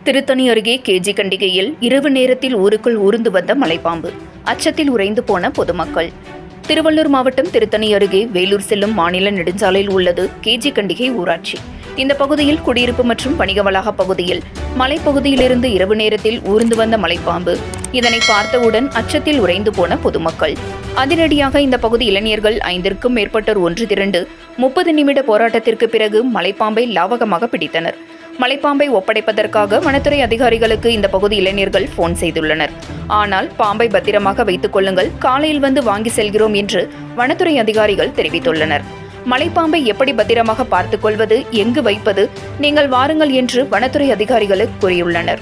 திருத்தணி அருகே கேஜி கண்டிகையில் இரவு நேரத்தில் ஊருக்குள் ஊர்ந்து வந்த மலைப்பாம்பு, அச்சத்தில் உறைந்து போன பொதுமக்கள். திருவள்ளூர் மாவட்டம் திருத்தணி அருகே வேலூர் செல்லும் மாநில நெடுஞ்சாலையில் உள்ளது கேஜி கண்டிகை ஊராட்சி. இந்த பகுதியில் குடியிருப்பு மற்றும் வணிக வளாக பகுதியில் மலைப்பகுதியிலிருந்து இரவு நேரத்தில் ஊர்ந்து வந்த மலைப்பாம்பு. இதனை பார்த்தவுடன் அச்சத்தில் உறைந்து போன பொதுமக்கள். அதிரடியாக இந்த பகுதி இளைஞர்கள் 5க்கும் மேற்பட்டோர் ஒன்று திரண்டு 30 நிமிட போராட்டத்திற்கு பிறகு மலைப்பாம்பை லாவகமாக பிடித்தனர். மலைப்பாம்பை ஒப்படைப்பதற்காக வனத்துறை அதிகாரிகளுக்கு இந்த பகுதி இளைஞர்கள் போன் செய்துள்ளனர். ஆனால் பாம்பை பத்திரமாக வைத்துக் கொள்ளுங்கள், காலையில் வந்து வாங்கி செல்கிறோம் என்று வனத்துறை அதிகாரிகள் தெரிவித்துள்ளனர். மலைப்பாம்பை எப்படி பத்திரமாக பார்த்துக் கொள்வது, எங்கு வைப்பது, நீங்கள் வாருங்கள் என்று வனத்துறை அதிகாரிகள் கூறியுள்ளனர்.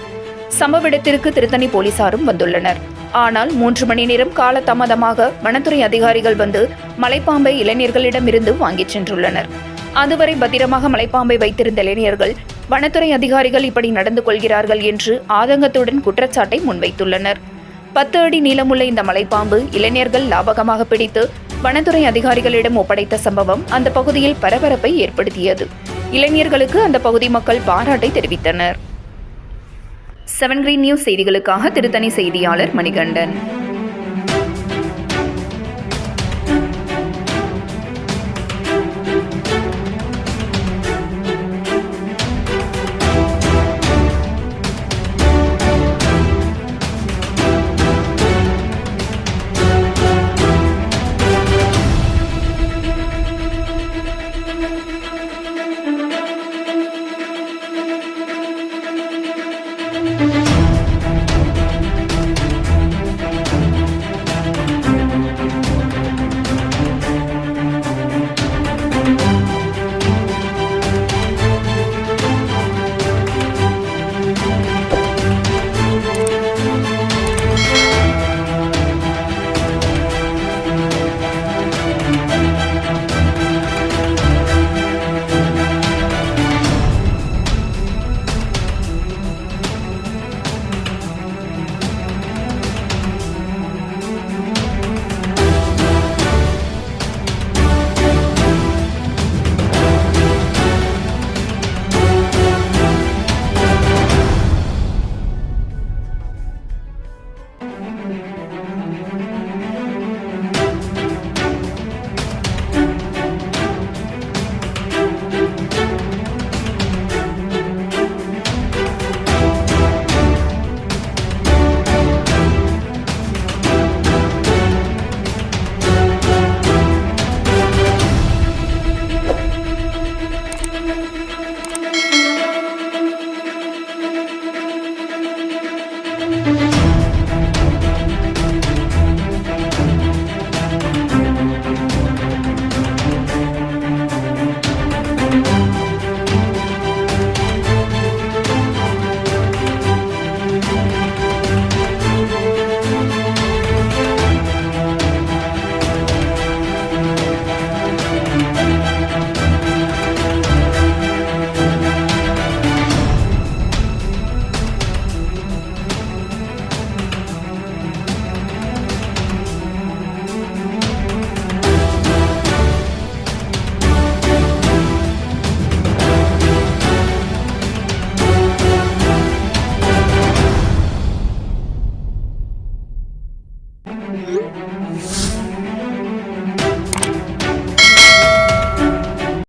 சம்பவ இடத்திற்கு திருத்தணி போலீசாரும் வந்துள்ளனர். ஆனால் 3 மணி நேரம் காலதாமதமாக வனத்துறை அதிகாரிகள் வந்து மலைப்பாம்பை இளைஞர்களிடமிருந்து வாங்கிச் சென்றுள்ளனர். அதுவரை பத்திரமாக மலைப்பாம்பை வைத்திருந்த இளைஞர்கள் வனத்துறை அதிகாரிகள் இப்படி நடந்து கொள்கிறார்கள் என்று ஆதங்கத்துடன் குற்றச்சாட்டை முன்வைத்துள்ளனர். 10 அடி நீளமுள்ள இந்த மலைப்பாம்பு இளைஞர்கள் லாபகமாக பிடித்து வனத்துறை அதிகாரிகளிடம் ஒப்படைத்த சம்பவம் அந்த பகுதியில் பரபரப்பை ஏற்படுத்தியது. இளைஞர்களுக்கு அந்த பகுதி மக்கள் பாராட்டை தெரிவித்தனர். 7 கிரீன் நியூஸ் செய்திகளுக்காக திருத்தணி செய்தியாளர் மணிகண்டன்.